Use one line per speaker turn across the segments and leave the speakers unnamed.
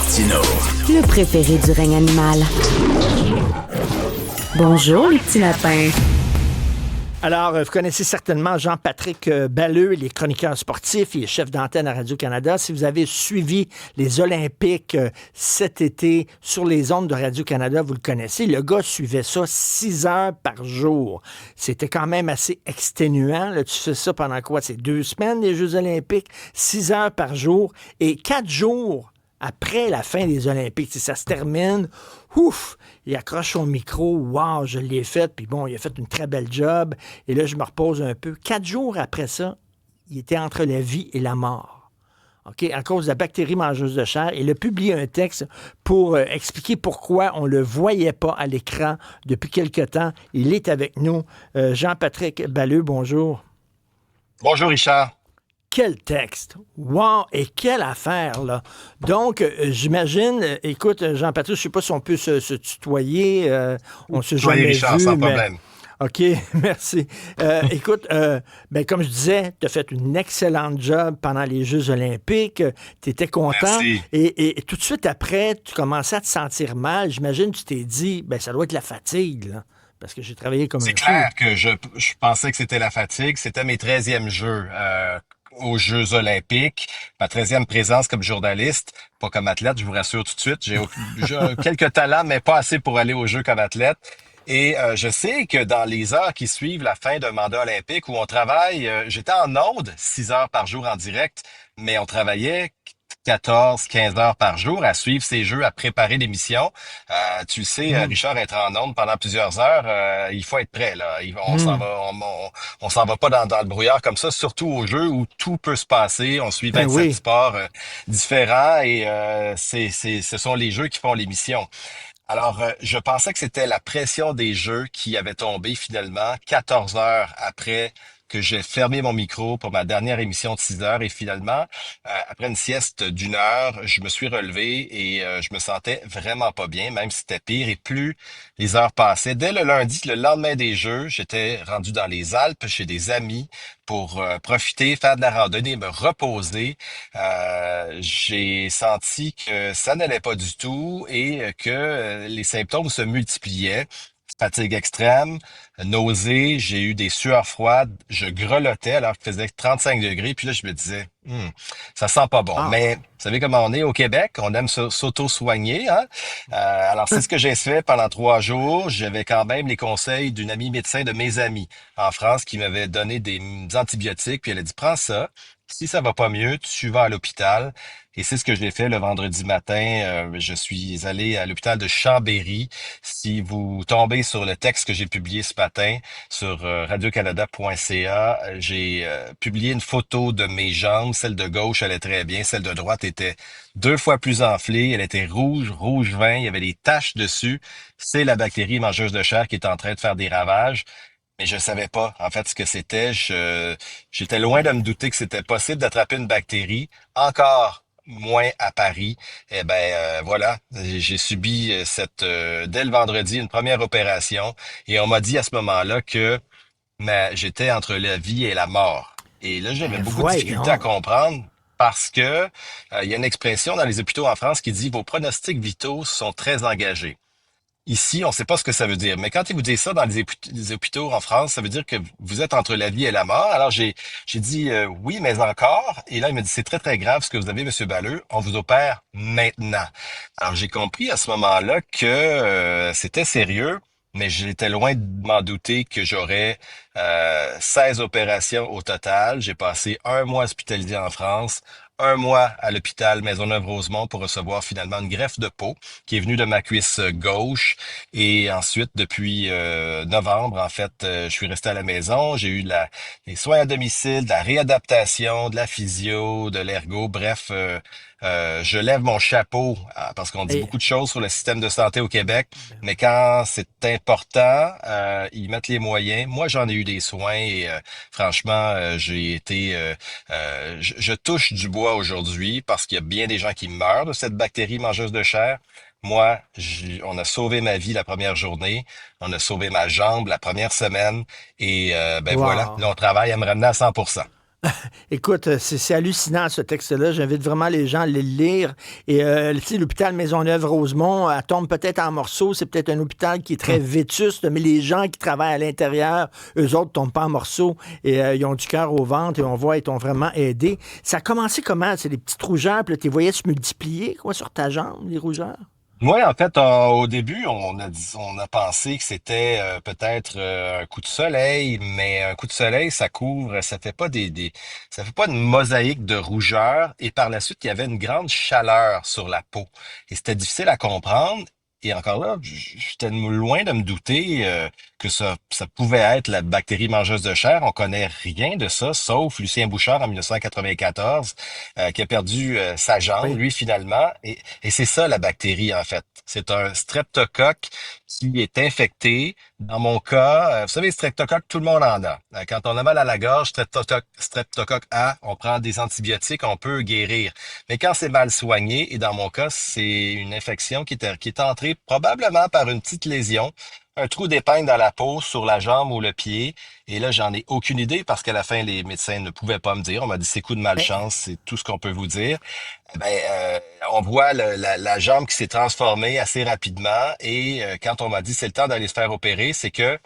Martineau.
Le préféré du règne animal. Bonjour, les petits lapins.
Alors, vous connaissez certainement Jean-Patrick Balleux, il est chroniqueur sportif, il est chef d'antenne à Radio-Canada. Si vous avez suivi les Olympiques cet été sur les ondes de Radio-Canada, vous le connaissez. Le gars suivait ça 6 heures par jour. C'était quand même assez exténuant. Là, tu fais ça pendant quoi? C'est 2 semaines, les Jeux Olympiques, 6 heures par jour et 4 jours après la fin des Olympiques. Si ça se termine, ouf, il accroche son micro, wow, je l'ai fait, puis bon, il a fait une très belle job, et là, je me repose un peu. 4 jours après ça, il était entre la vie et la mort. OK, à cause de la bactérie mangeuse de chair. Il a publié un texte pour expliquer pourquoi on ne le voyait pas à l'écran depuis quelque temps. Il est avec nous. Jean-Patrick Balleux, bonjour.
Bonjour Richard.
Quel texte! Wow! Et quelle affaire, là! Donc, j'imagine, écoute, Jean-Patrick, je ne sais pas si on peut se tutoyer, on se jamais
Richard,
vu,
sans
mais...
problème.
OK, merci. Écoute, comme je disais, tu as fait une excellente job pendant les Jeux olympiques, tu étais content,
Merci.
et tout de suite après, tu commençais à te sentir mal. J'imagine que tu t'es dit, ça doit être la fatigue, là, parce que j'ai travaillé comme
C'est
un fou.
clair que je pensais que c'était la fatigue. C'était mes 13e Jeux aux Jeux olympiques. Ma 13e présence comme journaliste, pas comme athlète, je vous rassure tout de suite. J'ai quelques talents, mais pas assez pour aller aux Jeux comme athlète. Et je sais que dans les heures qui suivent la fin d'un mandat olympique où on travaille, j'étais en ondes 6 heures par jour en direct, mais on travaillait 14, 15 heures par jour à suivre ces jeux, à préparer l'émission. Tu le sais, Richard, être en ondes pendant plusieurs heures, il faut être prêt, là. On s'en va, on s'en va pas dans le brouillard comme ça, surtout aux jeux où tout peut se passer. On suit 27
Oui.
sports différents et ce sont les jeux qui font l'émission. Alors, je pensais que c'était la pression des jeux qui avait tombé finalement 14 heures après que j'ai fermé mon micro pour ma dernière émission de 6 heures et finalement, après une sieste d'1 heure, je me suis relevé et je me sentais vraiment pas bien, même si c'était pire et plus les heures passaient. Dès le lundi, le lendemain des Jeux, j'étais rendu dans les Alpes chez des amis pour profiter, faire de la randonnée, me reposer. J'ai senti que ça n'allait pas du tout et que les symptômes se multipliaient. Fatigue extrême, nausée, j'ai eu des sueurs froides, je grelottais alors qu'il faisait 35 degrés, puis là je me disais, ça sent pas bon.
Ah,
Mais vous savez comment on est au Québec, on aime s'auto-soigner, hein? Alors c'est ce que j'ai fait pendant 3 jours. J'avais quand même les conseils d'une amie médecin de mes amis en France qui m'avait donné des antibiotiques, puis elle a dit, prends ça. Si ça va pas mieux, tu vas à l'hôpital. Et c'est ce que j'ai fait le vendredi matin. Je suis allé à l'hôpital de Chambéry. Si vous tombez sur le texte que j'ai publié ce matin sur radiocanada.ca, j'ai publié une photo de mes jambes. Celle de gauche allait très bien. Celle de droite était 2 fois plus enflée. Elle était rouge, rouge vin. Il y avait des taches dessus. C'est la bactérie mangeuse de chair qui est en train de faire des ravages. Mais je savais pas, en fait, ce que c'était. J'étais loin de me douter que c'était possible d'attraper une bactérie. Encore moins à Paris. Eh ben, voilà, j'ai subi dès le vendredi, une première opération. Et on m'a dit à ce moment-là que j'étais entre la vie et la mort. Et là, j'avais beaucoup de difficultés à
voyons.
comprendre. Parce que il y a une expression dans les hôpitaux en France qui dit vos pronostics vitaux sont très engagés. Ici, on ne sait pas ce que ça veut dire, mais quand ils vous disent ça dans les hôpitaux en France, ça veut dire que vous êtes entre la vie et la mort. Alors j'ai dit oui, mais encore. Et là, il m'a dit c'est très très grave ce que vous avez, Monsieur Balleux. On vous opère maintenant. Alors j'ai compris à ce moment-là que c'était sérieux, mais j'étais loin de m'en douter que j'aurais 16 opérations au total. J'ai passé 1 mois hospitalisé en France. 1 mois à l'hôpital Maisonneuve-Rosemont pour recevoir finalement une greffe de peau qui est venue de ma cuisse gauche. Et ensuite, depuis novembre, en fait, je suis resté à la maison. J'ai eu les soins à domicile, de la réadaptation, de la physio, de l'ergo. Bref, je lève mon chapeau parce qu'on dit
Et,
beaucoup de choses sur le système de santé au Québec. Mais quand c'est important, ils mettent les moyens. Moi, j'en ai eu des soins et franchement, j'ai été... je touche du bois aujourd'hui parce qu'il y a bien des gens qui meurent de cette bactérie mangeuse de chair. Moi, on a sauvé ma vie la première journée, on a sauvé ma jambe la première semaine et ben voilà,
wow.
là on travaille à me ramener à 100%.
Écoute, c'est hallucinant ce texte-là. J'invite vraiment les gens à le lire. Et tu sais, l'hôpital Maisonneuve-Rosemont, elle tombe peut-être en morceaux. C'est peut-être un hôpital qui est très vétuste, mais les gens qui travaillent à l'intérieur, eux autres tombent pas en morceaux et ils ont du cœur au ventre et on voit, ils t'ont vraiment aidé. Ça a commencé comment? C'est des petites rougeurs, puis là, tu les voyais se multiplier, quoi, sur ta jambe, les rougeurs?
Moi, en fait, au début, on a pensé que c'était peut-être un coup de soleil, mais un coup de soleil, ça couvre, ça fait pas ça fait pas une mosaïque de rougeur. Et par la suite, il y avait une grande chaleur sur la peau, et c'était difficile à comprendre. Et encore là, j'étais loin de me douter que ça pouvait être la bactérie mangeuse de chair. On connaît rien de ça, sauf Lucien Bouchard en 1994, qui a perdu sa jambe,
Oui.
lui, finalement. Et c'est ça, la bactérie, en fait. C'est un streptocoque qui est infecté. Dans mon cas, vous savez, streptocoque, tout le monde en a. Quand on a mal à la gorge, streptocoque A, on prend des antibiotiques, on peut guérir. Mais quand c'est mal soigné, et dans mon cas, c'est une infection qui est entrée probablement par une petite lésion, un trou d'épingle dans la peau, sur la jambe ou le pied. Et là, j'en ai aucune idée parce qu'à la fin, les médecins ne pouvaient pas me dire. On m'a dit, c'est coup de
Mais
malchance, c'est tout ce qu'on peut vous dire. Eh ben, on voit la jambe qui s'est transformée assez rapidement. Et quand on m'a dit, c'est le temps d'aller se faire opérer, c'est que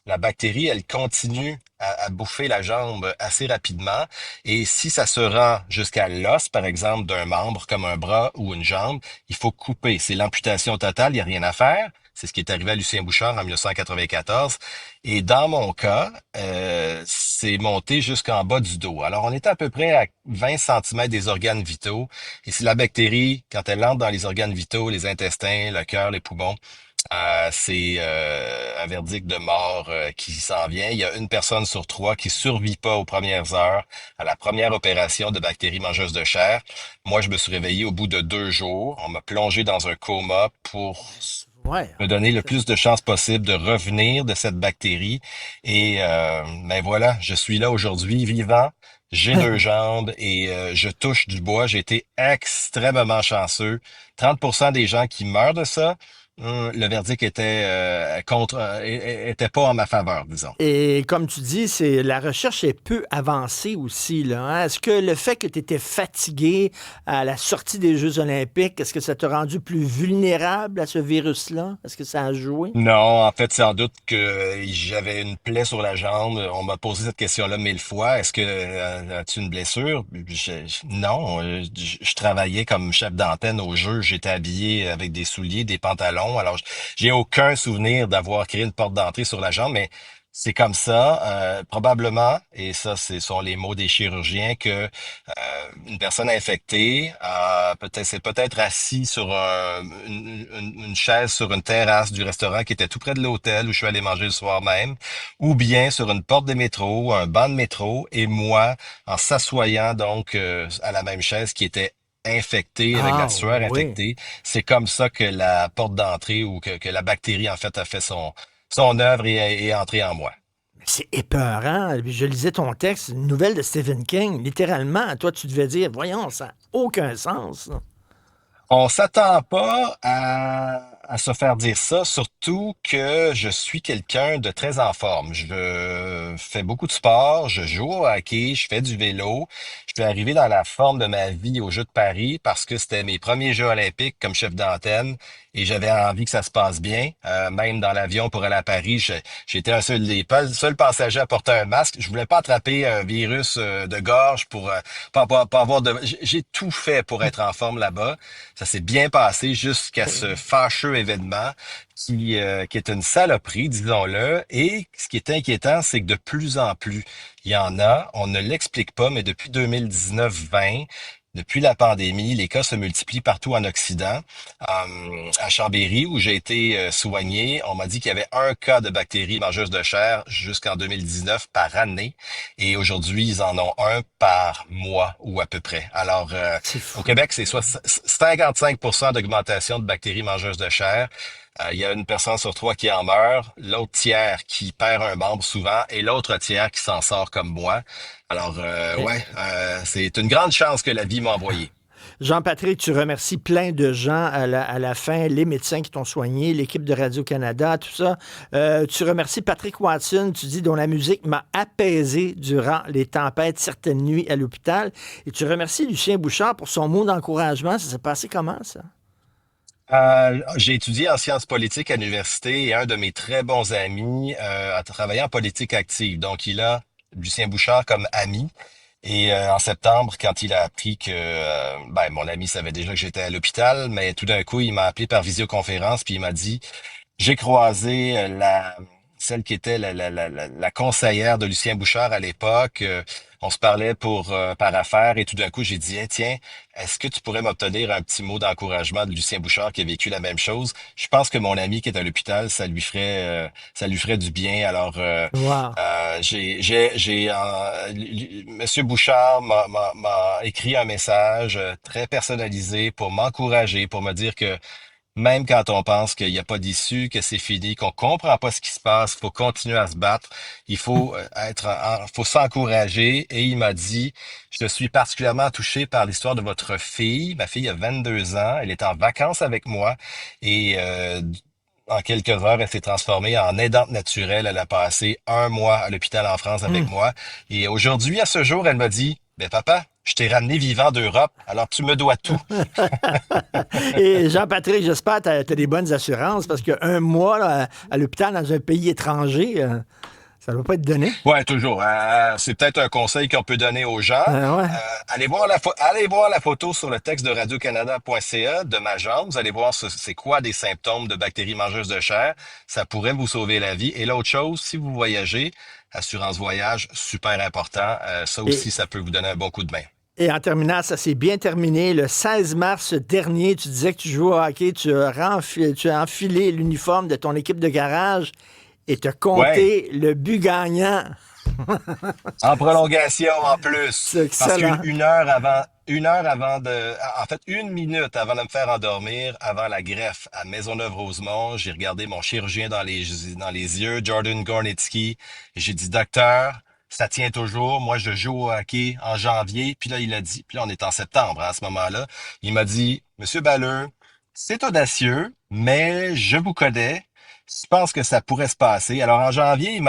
la bactérie, elle continue à bouffer la jambe assez rapidement. Et si ça se rend jusqu'à l'os, par exemple, d'un membre comme un bras ou une jambe, il faut couper. C'est l'amputation totale, il n'y a rien à faire. C'est ce qui est arrivé à Lucien Bouchard en 1994. Et dans mon cas, c'est monté jusqu'en bas du dos. Alors, on était à peu près à 20 centimètres des organes vitaux. Et si la bactérie, quand elle entre dans les organes vitaux, les intestins, le cœur, les poumons, c'est un verdict de mort qui s'en vient. Il y a une personne sur trois qui survit pas aux premières heures à la première opération de bactéries mangeuses de chair. Moi, je me suis réveillé au bout de 2 jours. On m'a plongé dans un coma pour
ouais.
me donner le plus de chances possible de revenir de cette bactérie. Et ben voilà, je suis là aujourd'hui, vivant. J'ai 2 jambes et je touche du bois. J'ai été extrêmement chanceux. 30% des gens qui meurent de ça, le verdict était était pas en ma faveur, disons.
Et comme tu dis, c'est la recherche est peu avancée aussi, là, hein. Est-ce que le fait que tu étais fatigué à la sortie des Jeux olympiques, est-ce que ça t'a rendu plus vulnérable à ce virus-là? Est-ce que ça a joué?
Non, en fait, sans doute que j'avais une plaie sur la jambe. On m'a posé cette question-là 1000 fois. Est-ce que as-tu une blessure? Non, je travaillais comme chef d'antenne au jeu. J'étais habillé avec des souliers, des pantalons. Alors, j'ai aucun souvenir d'avoir créé une porte d'entrée sur la jambe, mais c'est comme ça, probablement, et ça, ce sont les mots des chirurgiens, que une personne infectée s'est peut-être assis sur une chaise sur une terrasse du restaurant qui était tout près de l'hôtel où je suis allé manger le soir même, ou bien sur une porte de métro, un banc de métro, et moi, en s'assoyant donc à la même chaise qui était infectée, avec la
Ah
sueur
oui.
infectée, c'est comme ça que la porte d'entrée ou que la bactérie en fait a fait son œuvre et est entrée en moi.
C'est épeurant. Puis je lisais ton texte, une nouvelle de Stephen King. Littéralement, toi, tu devais dire, voyons, ça n'a aucun sens, ça.
On s'attend pas à se faire dire ça, surtout que je suis quelqu'un de très en forme. Je fais beaucoup de sport, je joue au hockey, je fais du vélo. Je suis arrivé dans la forme de ma vie aux Jeux de Paris parce que c'était mes premiers Jeux olympiques comme chef d'antenne et j'avais envie que ça se passe bien. Même dans l'avion pour aller à Paris, j'étais un seul des seuls passagers à porter un masque. Je voulais pas attraper un virus de gorge pour pas avoir de... J'ai tout fait pour être en forme là-bas. Ça s'est bien passé jusqu'à ce fâcheux événement qui est une saloperie, disons-le. Et ce qui est inquiétant, c'est que de plus en plus, il y en a, on ne l'explique pas, mais depuis 2019-20, depuis la pandémie, les cas se multiplient partout en Occident. À Chambéry, où j'ai été soigné, on m'a dit qu'il y avait un cas de bactéries mangeuses de chair jusqu'en 2019 par année. Et aujourd'hui, ils en ont un par mois ou à peu près. Alors,
C'est
au
fou.
Québec, c'est soit 55% d'augmentation de bactéries mangeuses de chair. Il y a une personne sur trois qui en meurt, l'autre tiers qui perd un membre souvent et l'autre tiers qui s'en sort comme moi. Alors,
Eh,
ouais, c'est une grande chance que la vie m'a envoyé.
Jean-Patrick, tu remercies plein de gens à la fin, les médecins qui t'ont soigné, l'équipe de Radio-Canada, tout ça. Tu remercies Patrick Watson, tu dis, dont la musique m'a apaisé durant les tempêtes certaines nuits à l'hôpital. Et tu remercies Lucien Bouchard pour son mot d'encouragement. Ça s'est passé comment, ça?
J'ai étudié en sciences politiques à l'université et un de mes très bons amis a travaillé en politique active. Donc, il a Lucien Bouchard comme ami. Et en septembre, quand il a appris que mon ami savait déjà que j'étais à l'hôpital, mais tout d'un coup, il m'a appelé par visioconférence, puis il m'a dit, j'ai croisé celle qui était la conseillère de Lucien Bouchard à l'époque. On se parlait par affaire et tout d'un coup, j'ai dit, hey, tiens, est-ce que tu pourrais m'obtenir un petit mot d'encouragement de Lucien Bouchard qui a vécu la même chose? Je pense que mon ami qui est à l'hôpital, ça lui ferait du bien. Alors,
Wow.
Monsieur Bouchard m'a écrit un message très personnalisé pour m'encourager, pour me dire que même quand on pense qu'il n'y a pas d'issue, que c'est fini, qu'on comprend pas ce qui se passe, faut continuer à se battre, il faut faut s'encourager. Et il m'a dit, je suis particulièrement touché par l'histoire de votre fille. Ma fille a 22 ans, elle est en vacances avec moi et en quelques heures, elle s'est transformée en aidante naturelle. Elle a passé 1 mois à l'hôpital en France avec moi. Et aujourd'hui, à ce jour, elle m'a dit, ben papa, je t'ai ramené vivant d'Europe, alors tu me dois tout.
Et Jean-Patrick, j'espère que tu as des bonnes assurances parce qu'un mois là, à l'hôpital dans un pays étranger, ça ne doit pas être donné.
Ouais, toujours. C'est peut-être un conseil qu'on peut donner aux gens.
Ouais.
Allez voir la photo sur le texte de radiocanada.ca de ma jambe. Vous allez voir c'est quoi des symptômes de bactéries mangeuses de chair. Ça pourrait vous sauver la vie. Et l'autre chose, si vous voyagez, assurance voyage, super important. Ça aussi, ça peut vous donner un bon coup de main.
Et en terminant, ça s'est bien terminé. Le 16 mars dernier, tu disais que tu jouais au hockey, tu as enfilé l'uniforme de ton équipe de garage et tu as compté le but gagnant.
En prolongation, en plus.
C'est
Parce
excellent.
une minute avant de me faire endormir, avant la greffe à Maisonneuve-Rosemont, j'ai regardé mon chirurgien dans les yeux, Jordan Gornitsky, et j'ai dit, docteur, ça tient toujours. Moi, je joue au hockey en janvier. Puis là, il a dit, puis là, on est en septembre, à ce moment-là. Il m'a dit, Monsieur Balleux, c'est audacieux, mais je vous connais. Je pense que ça pourrait se passer. Alors, en janvier,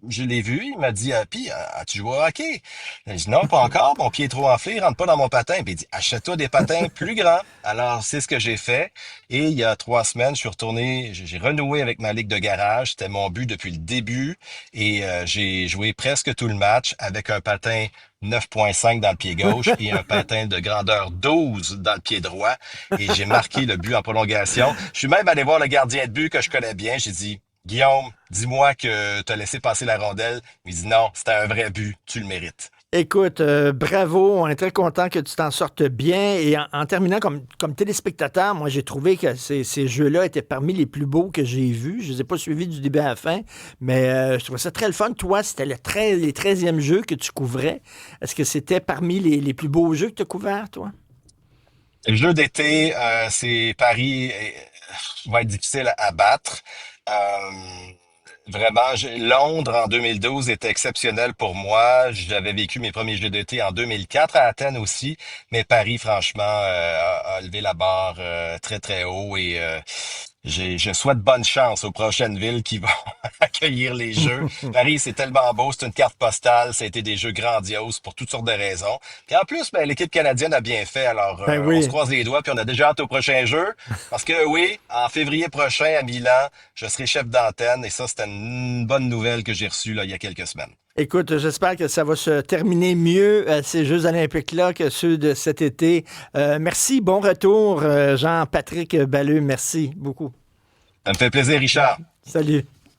je l'ai vu, il m'a dit, puis, as-tu joué au hockey? J'ai dit, non, pas encore, mon pied est trop enflé, il rentre pas dans mon patin. Puis il dit, achète-toi des patins plus grands. Alors, c'est ce que j'ai fait. Et il y a 3 semaines, je suis retourné, j'ai renoué avec ma ligue de garage. C'était mon but depuis le début. Et j'ai joué presque tout le match avec un patin 9.5 dans le pied gauche et un patin de grandeur 12 dans le pied droit. Et j'ai marqué le but en prolongation. Je suis même allé voir le gardien de but que je connais bien. J'ai dit, Guillaume, dis-moi que tu as laissé passer la rondelle. Il dit, non, c'était un vrai but. Tu le mérites.
Écoute, bravo, on est très content que tu t'en sortes bien. Et en terminant, comme téléspectateur, moi, j'ai trouvé que ces jeux-là étaient parmi les plus beaux que j'ai vus. Je ne les ai pas suivis du début à la fin, mais je trouvais ça très le fun. Toi, c'était les 13e jeux que tu couvrais. Est-ce que c'était parmi les plus beaux jeux que tu as couverts, toi?
Le jeu d'été, c'est Paris va être difficile à battre. Euh, Vraiment, Londres en 2012 était exceptionnel pour moi. J'avais vécu mes premiers Jeux d'été en 2004 à Athènes aussi, mais Paris, franchement, a levé la barre très très haut et je souhaite bonne chance aux prochaines villes qui vont accueillir les Jeux. Paris, c'est tellement beau, c'est une carte postale, ça a été des Jeux grandioses pour toutes sortes de raisons. Puis en plus, ben, l'équipe canadienne a bien fait, alors
Ben
on se
oui.
croise les doigts, puis on a déjà hâte aux prochains Jeux, parce que oui, en février prochain à Milan, je serai chef d'antenne, et ça, c'était une bonne nouvelle que j'ai reçue là, il y a quelques semaines.
Écoute, j'espère que ça va se terminer mieux, ces Jeux olympiques-là, que ceux de cet été. Merci, bon retour, Jean-Patrick Balleux. Merci beaucoup.
Ça me fait plaisir, Richard.
Salut.